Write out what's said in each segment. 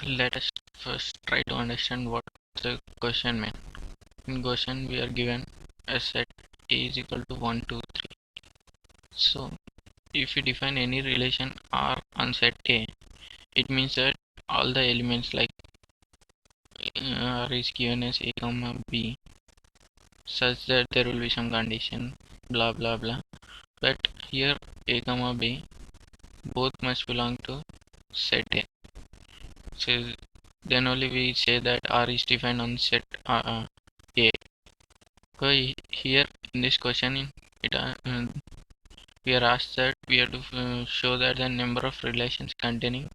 Let us first try to understand what the question meant. In question, we are given a set A is equal to 1, 2, 3. So, if we define any relation R on set A, it means that all the elements like R is given as A comma B, such that there will be some condition, blah blah blah. But here A comma B both must belong to set A. So then only we say that R is defined on set A. So here in this question, we are asked that we have to show that the number of relations containing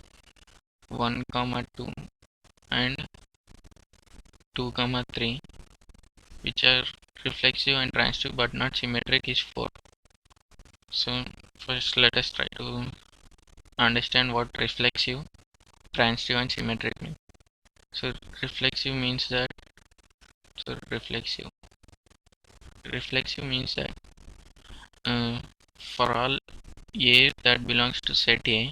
1, 2 and 2, 3, which are reflexive and transitive but not symmetric, is 4. So first let us try to understand what reflexive, transitive and symmetric mean. So reflexive means that reflexive means that for all A that belongs to set A,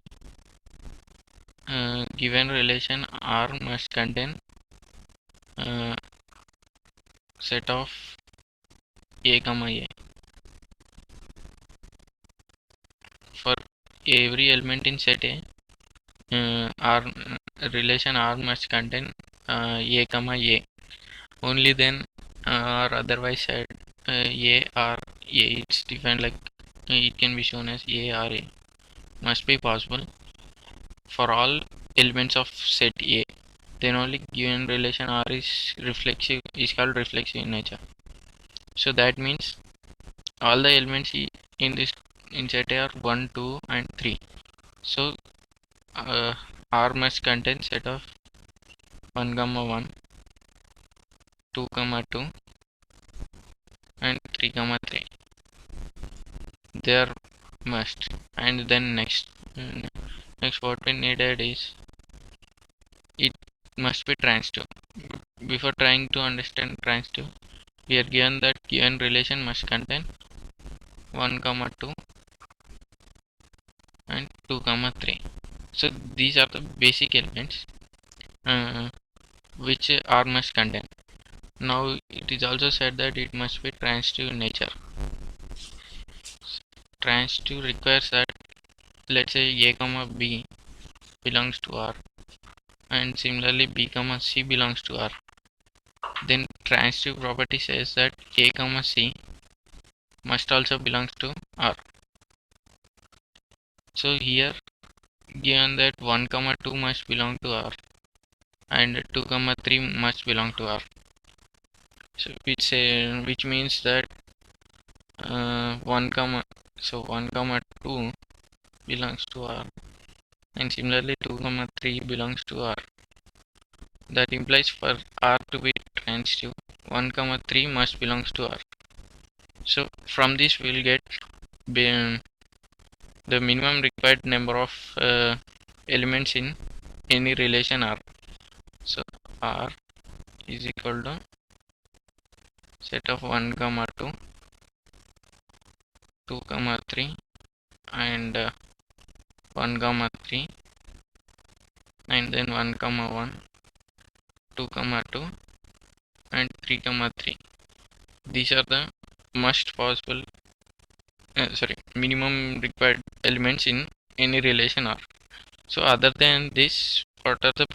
given relation R must contain set of A comma A. For every element in set A, R relation R must contain A comma A. Only then, or otherwise said, A or A, it's defined like it can be shown as A or A, must be possible for all elements of set A. Then only given relation R is called reflexive in nature. So that means all the elements in this in set A are 1, 2 and 3. So R must contain set of 1, 1, 2, 2 and 3, 3. They are must. And then next what we needed is it must be transitive. Before trying to understand transitive, we are given that given relation must contain 1, 2 and 2, 3. So these are the basic elements which R must contain. Now it is also said that it must be transitive in nature. Transitive requires that, let's say, A comma B belongs to R and similarly B comma C belongs to R. Then transitive property says that A comma C must also belongs to R. So here, given that 1, 2 must belong to R and 2, 3 must belong to R. So which means that 1, 2 belongs to R and similarly 2, 3 belongs to R. That implies for R to be transitive, 1, 3 must belongs to R. So from this we will get the minimum required number of elements in any relation R. So R is equal to set of 1, 2, 2, 3 and 1, 3 and then 1, 1, 2, 2 and 3, 3. These are the minimum required elements in any relation R. So other than this, what are the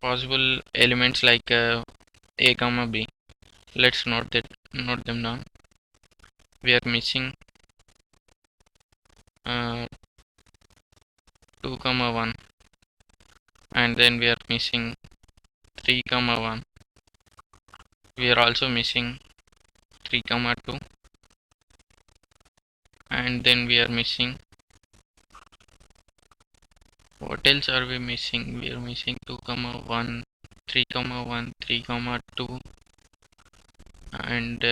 possible elements like A comma B? Let's note them down. We are missing 2, 1 and then we are missing 3, 1. We are also missing 3, 2 and then we are missing, what else are we missing? We are missing 2, 1, 3, 1, 3, 2 and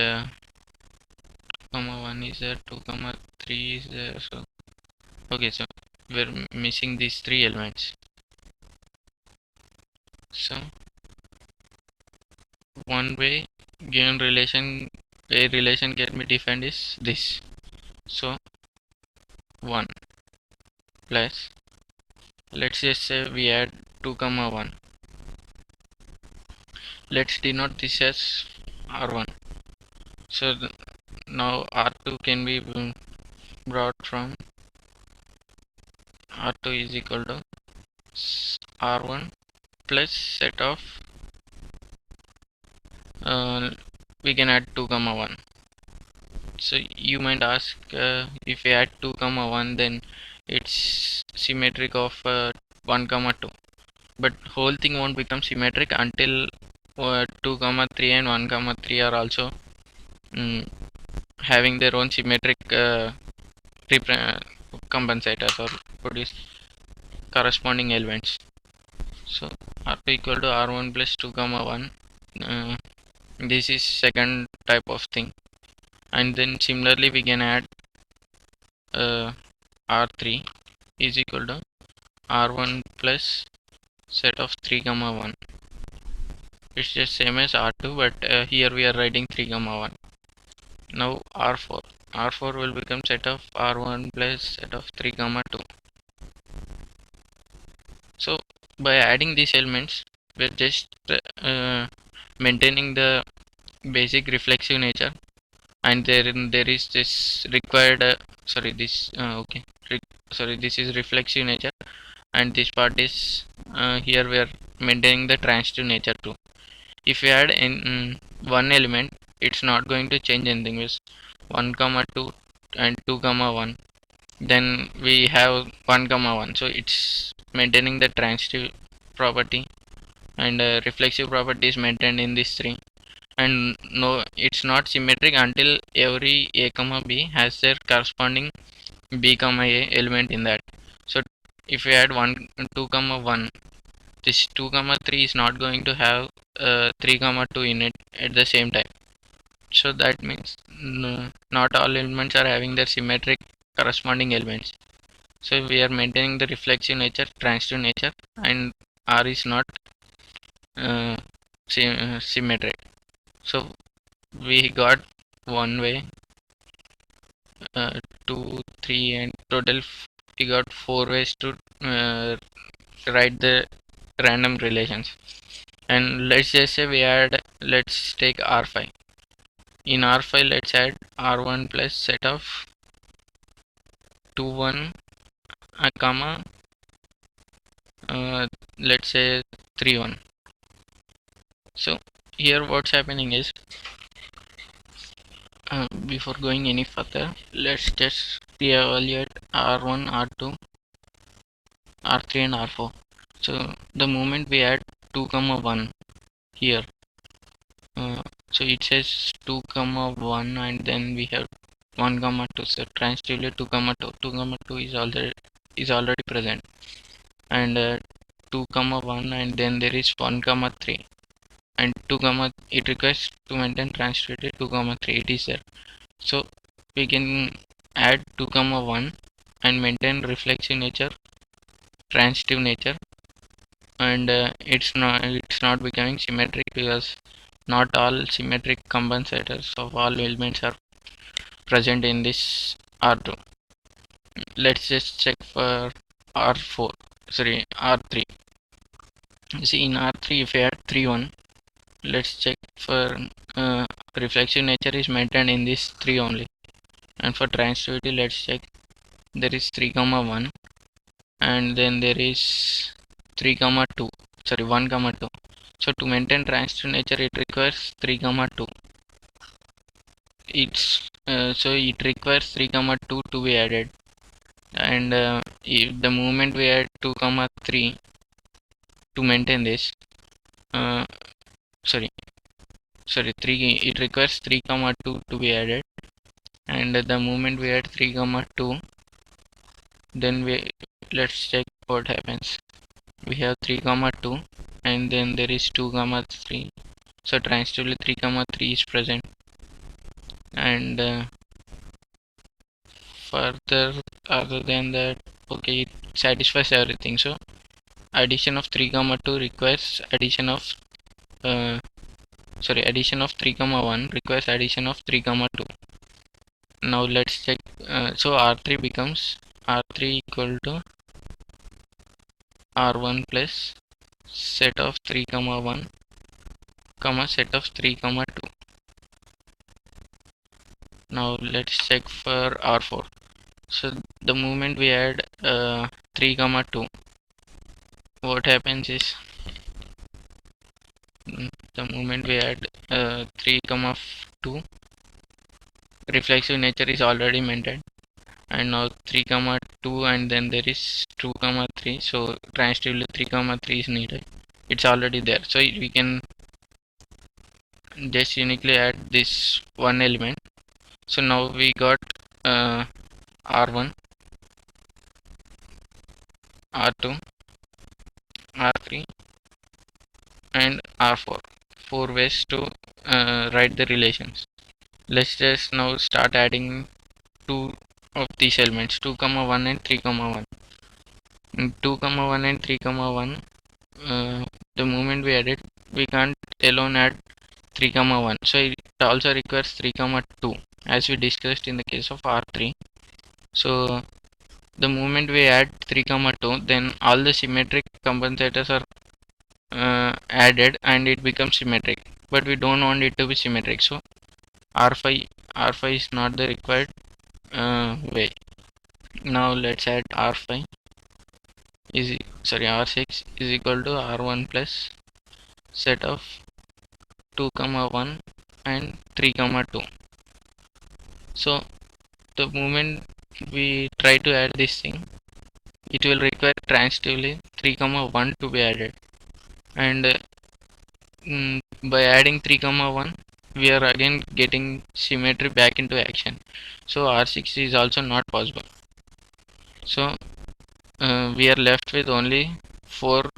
1 is there, 2, 3 is there. So okay, so we are missing these 3 elements. So one way given relation can be defined is this. So 1 plus let's just say we add 2 comma 1. Let's denote this as R1. So now R2 can be brought from R2 is equal to R1 plus set of we can add 2 comma 1. So you might ask, if we add 2 comma 1, then it's symmetric of 1 comma 2, but whole thing won't become symmetric until 2 comma 3 and 1 comma 3 are also having their own symmetric compensators or produce corresponding elements. So R2 equal to R1 plus 2 comma 1. This is second type of thing. And then similarly we can add R3 is equal to R1 plus set of 3 comma 1. It's just same as R2, but here we are writing 3 comma 1. Now R4 will become set of R1 plus set of 3 comma 2. So by adding these elements, we're just maintaining the basic reflexive nature, and there is this required this is reflexive nature, and this part is here we are maintaining the transitive nature too. If we add in one element, it's not going to change anything. With 1 comma 2 and 2 comma 1, then we have 1 comma 1, so it's maintaining the transitive property, and reflexive property is maintained in this 3. And no, it's not symmetric until every a comma b has their corresponding b comma a element in that. So if we add 2 comma 1, this 2 comma 3 is not going to have 3 comma 2 in it at the same time. So that means not all elements are having their symmetric corresponding elements. So we are maintaining the reflexive nature, transitive nature, and R is not symmetric. So we got one way, 2, 3, and total we got 4 ways to write the random relations. And let's just say let's take R5. In R5, let's add R1 plus set of 2, 1, comma, let's say 3, 1. So here what's happening is, before going any further, let's just reevaluate R1, R2, R3 and R4. So the moment we add 2 comma 1 here, so it says 2 comma 1, and then we have 1 comma 2. So transitively 2 comma 2, 2 comma 2 is already present, and 2 comma 1, and then there is 1 comma 3, and 2 comma, it requires to maintain transitivity 2 comma 3, it is there. So we can add 2 comma 1 and maintain reflexive nature, transitive nature, and it's not becoming symmetric because not all symmetric compensators of all elements are present in this R2. Let's just check for R3. See, in R3, if we add 3, 1, let's check for reflexive nature is maintained in this 3 only. And for transitivity, let's check, there is 3 comma 1, and then there is 3 comma 2, 1 comma 2. So to maintain transitive nature, it requires 3 comma 2. So it requires 3 comma 2 to be added, and if the moment we add 2 comma 3 to maintain this, 3, it requires 3 comma 2 to be added, and the moment we add 3 comma 2, then let's check what happens. We have 3 comma 2, and then there is 2 comma 3. So transitively 3 comma 3 is present, and further other than that, okay, it satisfies everything. So addition of 3 comma 2 requires addition of 3 comma 1 requires addition of 3 comma 2. Now let's check. So R3 becomes R3 equal to R1 plus set of 3 comma 1 comma set of 3 comma 2. Now let's check for R4. So the moment we add 3 comma 2, what happens is the moment we add 3 comma 2, reflexive nature is already maintained, and now 3 comma 2 and then there is 2 comma 3, so transitively 3 comma 3 is needed. It's already there, so we can just uniquely add this one element. So now we got R1, R2, R3 and R4. 4 ways to write the relations. Let's just now start adding two of these elements, 2 comma 1 and 3 comma 1. In 2 comma 1 and 3 comma 1, the moment we add it, we can't alone add 3 comma 1, so it also requires 3 comma 2, as we discussed in the case of R3. So the moment we add 3 comma 2, then all the symmetric compensators are added and it becomes symmetric, but we don't want it to be symmetric, so R5 is not the required way. Now let's add R6 is equal to R1 plus set of 2 comma 1 and 3 comma 2. So the moment we try to add this thing, it will require transitively 3 comma 1 to be added, and by adding 3 comma 1 we are again getting symmetry back into action, so R6 is also not possible. So we are left with only 4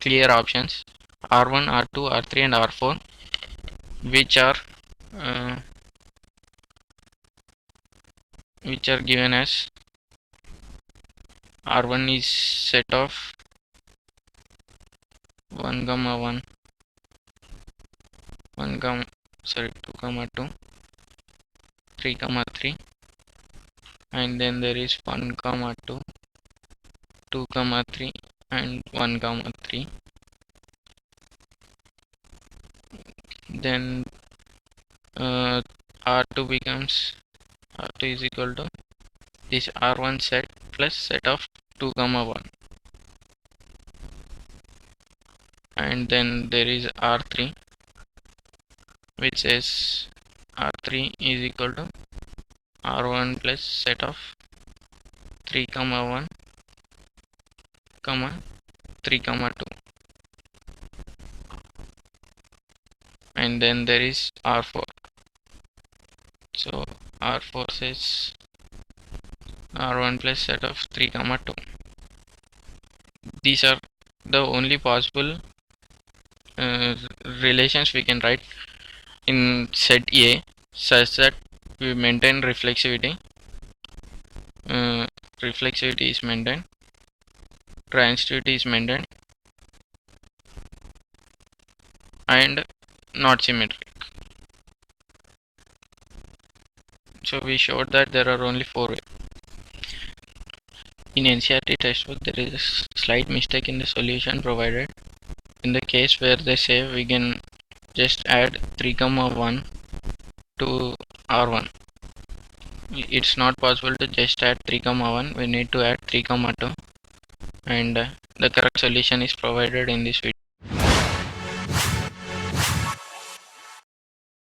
clear options, R1, R2, R3 and R4, which are given as R1 is set of 1 comma 1, 2 comma 2, 3 comma 3, and then there is 1 comma 2, 2 comma 3 and 1 comma 3. Then R2 is equal to this R1 set plus set of 2 comma 1, and then there is R3, which says R3 is equal to R1 plus set of 3 comma 1 comma 3 comma 2, and then there is R4. So R4 says R1 plus set of 3 comma 2. These are the only possible relations we can write in set A, such that we maintain reflexivity. Reflexivity is maintained, transitivity is maintained, and not symmetric. So we showed that there are only 4 ways. In NCERT textbook, there is a slight mistake in the solution provided. In the case where they say we can just add 3 comma 1 to R1, it's not possible to just add 3 comma 1. We need to add 3 comma 2, and the correct solution is provided in this video.